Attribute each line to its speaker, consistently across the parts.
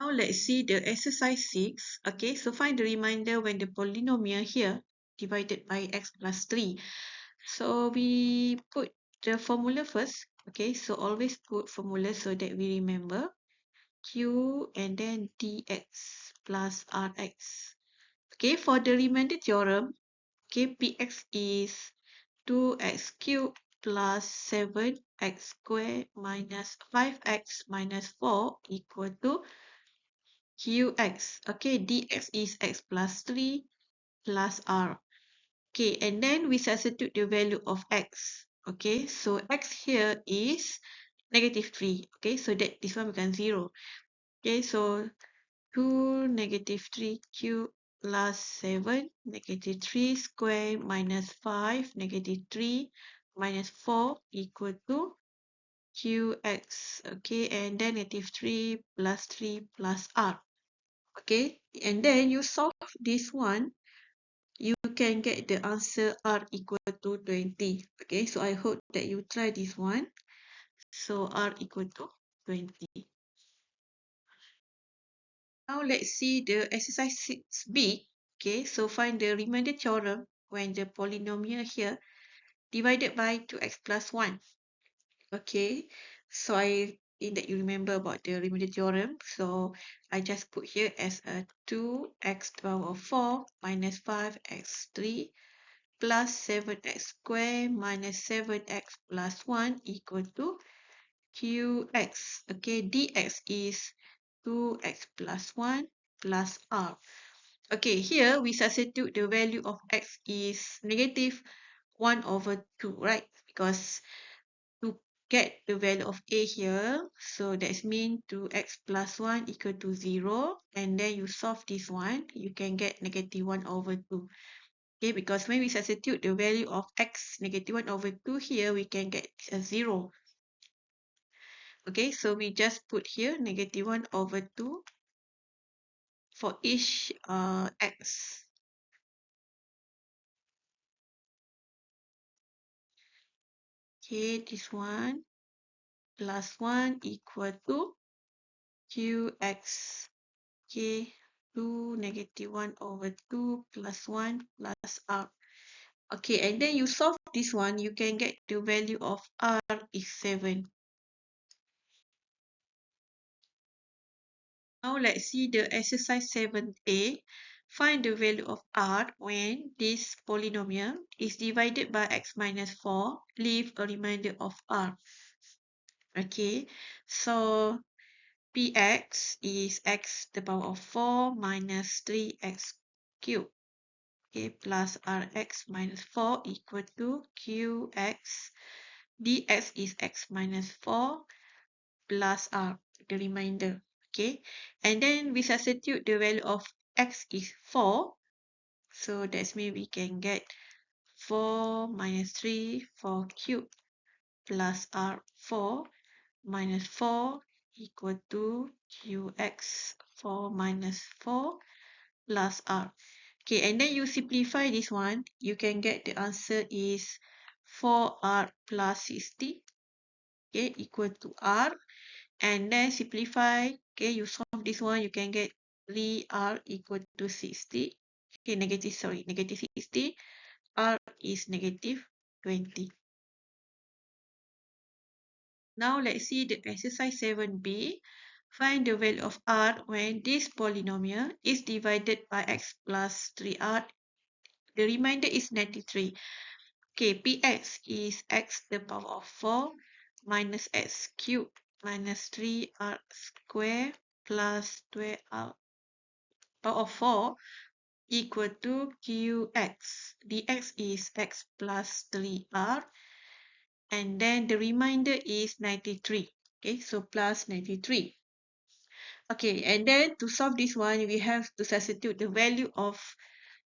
Speaker 1: Now let's see the exercise 6. Okay, so find the remainder when the polynomial here divided by x plus 3. So we put the formula first. Okay, so always put formula so that we remember. Q and then dx plus rx. Okay, for the remainder theorem, okay, px is 2x cubed plus 7x squared minus 5x minus 4 equal to qx. Okay, dx is x plus 3 plus r. Okay, and then we substitute the value of x. Okay, so x here is negative 3. Okay, so that this one becomes 0. Okay, so 2 negative 3 cubed plus 7 negative 3 squared minus 5 negative 3 minus 4 equal to qx. Okay, and then negative 3 plus r. Okay, and then you solve this one, you can get the answer r equal to 20. Okay, so I hope that you try this one. So r equal to 20. Now let's see the exercise 6b. Okay, so find the remainder theorem when the polynomial here divided by 2x plus 1. Okay, so I think that you remember about the remainder theorem. So I just put here as a 2x to the power of 4 minus 5x3 plus 7x squared minus 7x plus 1 equal to qx. Okay, dx is 2x plus 1 plus r. Okay, here we substitute the value of x is negative 1 over 2, right? Because to get the value of a here, so that's mean 2x plus 1 equal to 0. And then you solve this one, you can get negative 1 over 2. Okay, because when we substitute the value of x negative 1 over 2 here, we can get a 0. Okay, so we just put here negative 1 over 2 for each x. Okay, this one plus 1 equal to qx. Okay, 2 negative 1 over 2 plus 1 plus r. Okay, and then you solve this one, you can get the value of r is 7. Now let's see the exercise 7a. Find the value of r when this polynomial is divided by x minus 4. Leave a remainder of r. Okay, so px is x to the power of 4 minus 3x cubed. Okay, plus rx minus 4 equal to qx. dx is x minus 4 plus r, the remainder. Okay, and then we substitute the value of x is 4. So that's mean we can get 4 minus 3, 4 cubed plus r 4 minus 4 equal to qx 4 minus 4 plus r. Okay, and then you simplify this one, you can get the answer is 4r plus 60. Okay, equal to r. And then simplify, okay, you solve this one, you can get 3r equal to 60. Okay, negative 60. R is negative 20. Now let's see the exercise 7b. Find the value of r when this polynomial is divided by x plus 3r. The remainder is 93. Okay, px is x to the power of 4 minus x cubed minus 3r squared plus 12r power of 4 equal to qx. dx is x plus 3r. And then the remainder is 93. Okay, so plus 93. Okay, and then to solve this one, we have to substitute the value of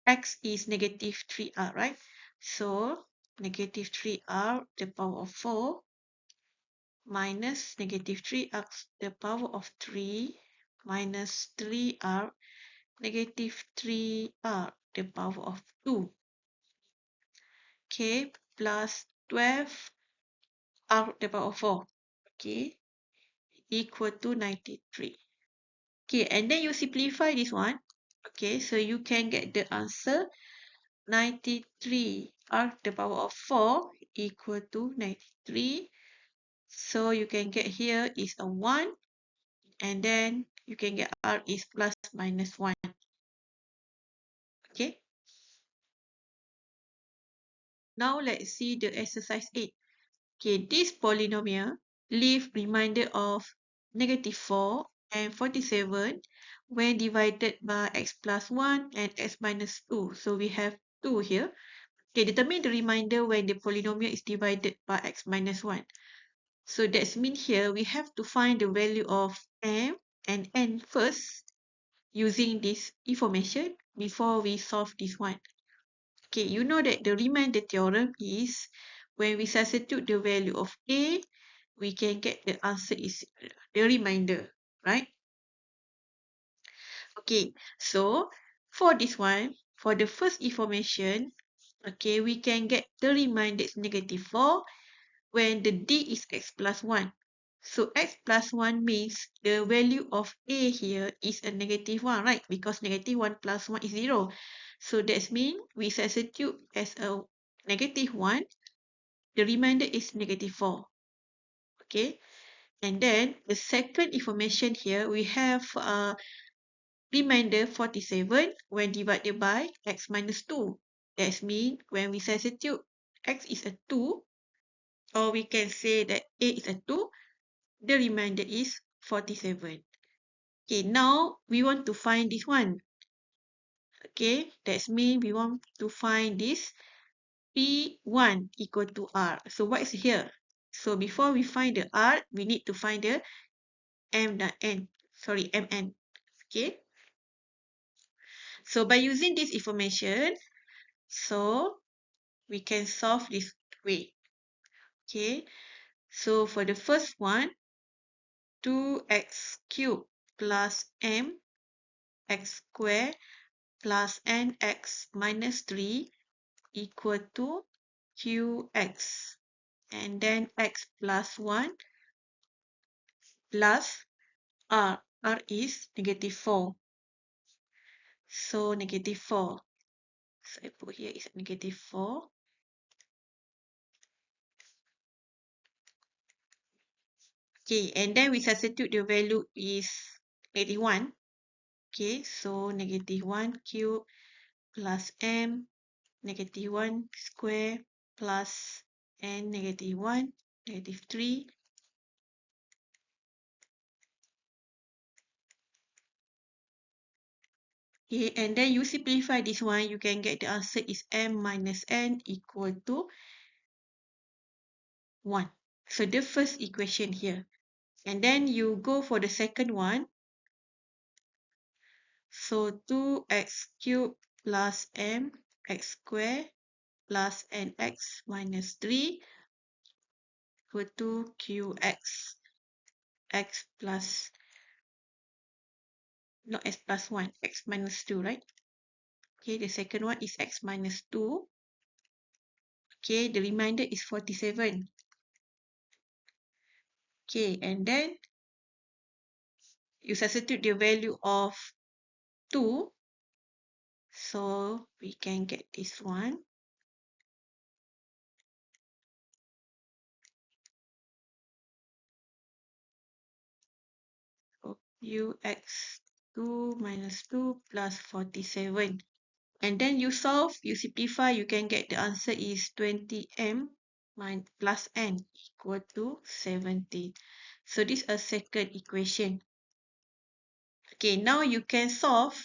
Speaker 1: x is negative 3r, right? So negative 3r to the power of 4 minus negative 3r to the power of 3 minus 3r negative 3r to the power of 2. Okay, plus 12r to the power of 4. Okay, equal to 93. Okay, and then you simplify this one. Okay, so you can get the answer 93 r to the power of 4 equal to 93. So you can get here is a 1, and then you can get r is plus minus 1. Okay, now let's see the exercise 8. Okay, this polynomial leave remainder of -4 and 47 when divided by x plus 1 and x minus 2. So we have 2 here. Okay, determine the remainder when the polynomial is divided by x minus 1. So that's mean here we have to find the value of m and n first using this information before we solve this one. Okay, you know that the remainder theorem is when we substitute the value of a, we can get the answer is the remainder, right? Okay, so for this one, for the first information, okay, we can get the remainder is -4 when the d is x plus 1. So x plus 1 means the value of a here is a -1, right? Because -1 plus 1 is 0. So that means we substitute as a -1, the remainder is -4. Okay, and then the second information here, we have remainder 47 when divided by x minus 2. That means when we substitute x is a 2, or we can say that a is a 2, the remainder is 47. Okay, now we want to find this one. Okay, that means we want to find this P1 equal to R. So what is here? So before we find the R, we need to find the Mn. Okay, so by using this information, so we can solve this way. Okay, so for the first one, 2x cubed plus m x squared plus nx minus 3 equal to qx, and then x plus 1 plus r. R is -4. So -4. So I put here is -4. Okay, and then we substitute the value is -1. Okay, so -1 cube plus m, -1 square plus n -1, -3. Okay, and then you simplify this one, you can get the answer is m minus n equal to 1. So the first equation here. And then you go for the second one. So 2x cubed plus m x squared plus nx minus 3 equal to qx, x plus, not x plus 1, x minus 2, right? Okay, the second one is x minus 2. Okay, the remainder is 47. Okay, and then you substitute the value of 2. So we can get this one. So ux2 minus 2 plus 47. And then you solve, you simplify, you can get the answer is 20m plus n equal to 17. So this is a second equation. Okay, now you can solve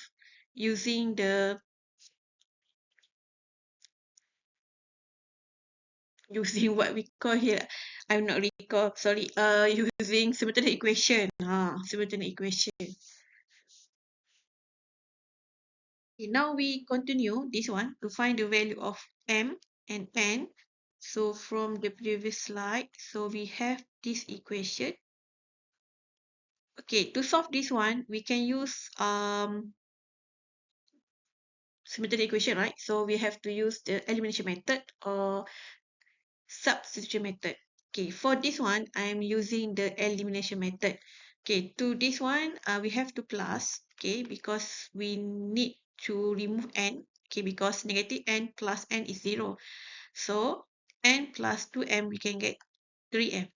Speaker 1: using the what we call here. I'm not recall, sorry. Using simultaneous equation. Simultaneous equation. Okay, now we continue this one to find the value of m and n. So from the previous slide, so we have this equation. Okay, to solve this one, we can use simultaneous equation, right? So we have to use the elimination method or substitution method. Okay, for this one, I am using the elimination method. Okay, to this one, we have to plus, okay, because we need to remove n, okay, because negative n plus n is 0. So, n plus 2m, we can get 3m.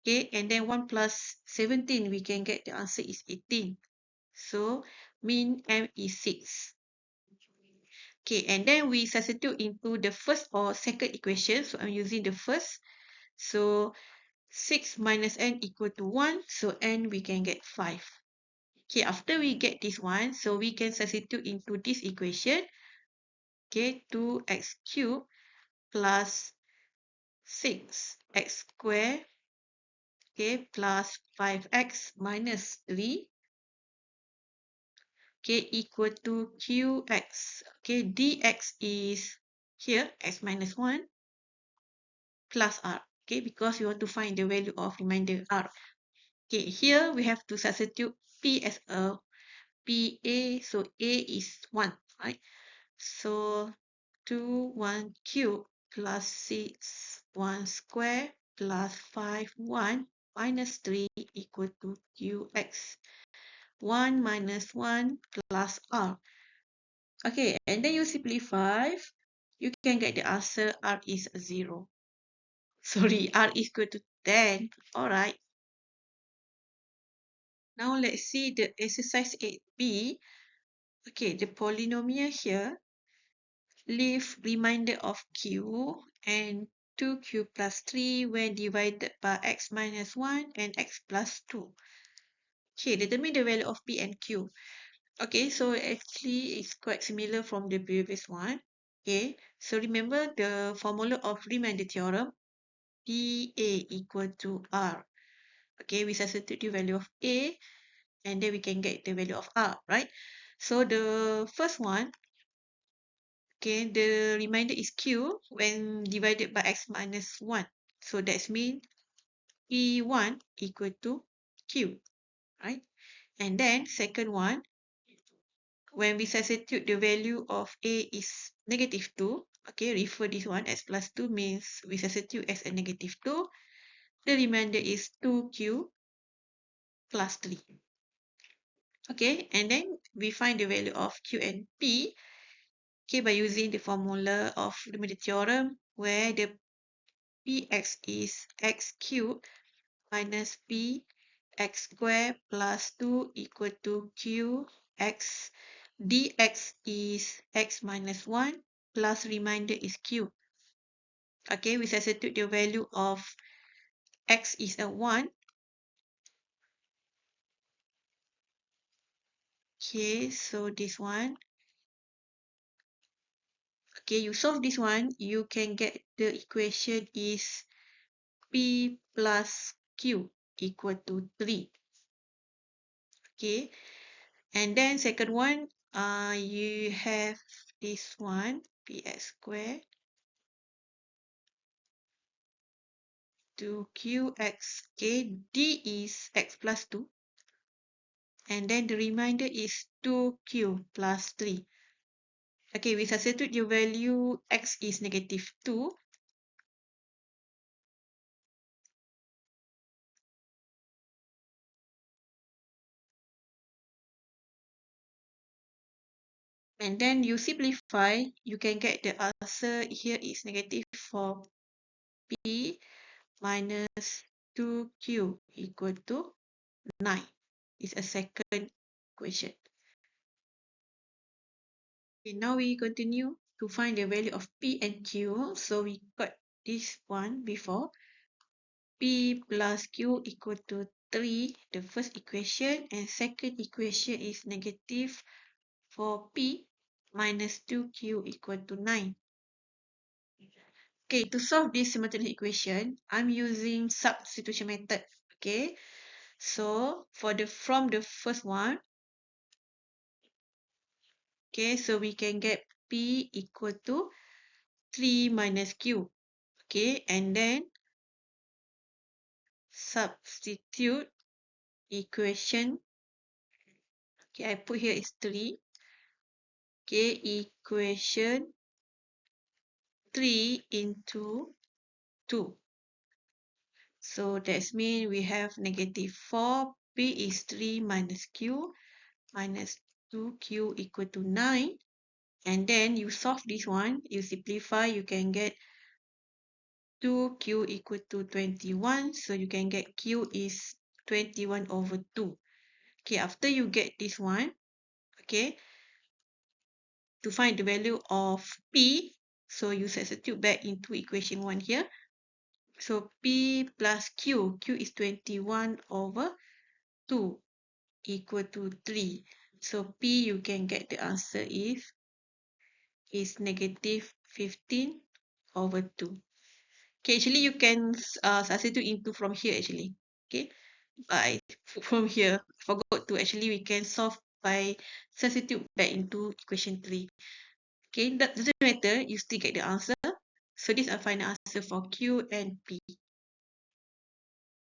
Speaker 1: Okay, and then 1 plus 17, we can get the answer is 18. So, mean m is 6. Okay, and then we substitute into the first or second equation. So, I'm using the first. So, 6 minus n equal to 1. So, n we can get 5. Okay, after we get this one, so we can substitute into this equation. Okay, 2x cubed plus 6x squared, okay, plus 5x minus 3, okay, equal to qx. Okay, dx is here, x minus 1 plus r. Okay, because we want to find the value of remainder r. Okay, here we have to substitute p as a PA, so A is 1, right? So 2, 1 cube plus 6, 1 square plus 5, 1 minus 3 equal to QX. 1 minus 1 plus R. Okay, and then you simplify, you can get the answer R is 0. Sorry, R is equal to 10. Alright. Now let's see the exercise 8B. Okay, the polynomial here. Leave remainder of q and 2q plus 3 when divided by x minus 1 and x plus 2. Okay, determine the value of p and q. Okay, so actually it's quite similar from the previous one. Okay, so remember the formula of remainder theorem, PA equal to R. Okay, we substitute the value of A and then we can get the value of R, right? So the first one, okay, the remainder is q when divided by x minus 1. So that's mean P1 equal to q, right? And then second one, when we substitute the value of a is negative 2, okay, refer this one as plus 2 means we substitute as a negative 2. The remainder is 2q plus 3. Okay, and then we find the value of q and p, okay, by using the formula of remainder theorem where the px is x cubed minus p x squared plus 2 equal to q x dx is x minus 1 plus remainder is q. Okay, we substitute the value of x is a 1. Okay, so this one. Okay, you solve this one, you can get the equation is p plus q equal to 3. Okay, and then second one, you have this one, px squared to qx. Okay, d is x plus 2. And then the remainder is 2q plus 3. Okay, we substitute the value x is negative 2. And then you simplify, you can get the answer here is negative for p minus 2q equal to 9. It's a second equation. Okay, now we continue to find the value of p and q. So we got this one before. P plus q equal to 3, the first equation, and second equation is negative for p minus 2q equal to 9. Okay, to solve this simultaneous equation, I'm using substitution method. Okay, so from the first one, okay, so we can get p equal to 3 minus q. Okay, and then substitute equation. Okay, I put here is 3. Okay, equation 3 into 2. So that's mean we have negative 4 P is 3 minus Q minus 2Q equal to 9. And then you solve this one, you simplify, you can get 2Q equal to 21. So you can get Q is 21 over 2. Okay, after you get this one, okay, to find the value of P, so you substitute back into equation 1 here. So P plus Q is 21 over 2 equal to 3. So P, you can get the answer is negative 15 over 2. Okay, actually you can substitute into from here actually. Okay, by from here, forgot to actually we can solve by substitute back into equation 3. Okay, that doesn't matter, you still get the answer. So this is our final answer for Q and P.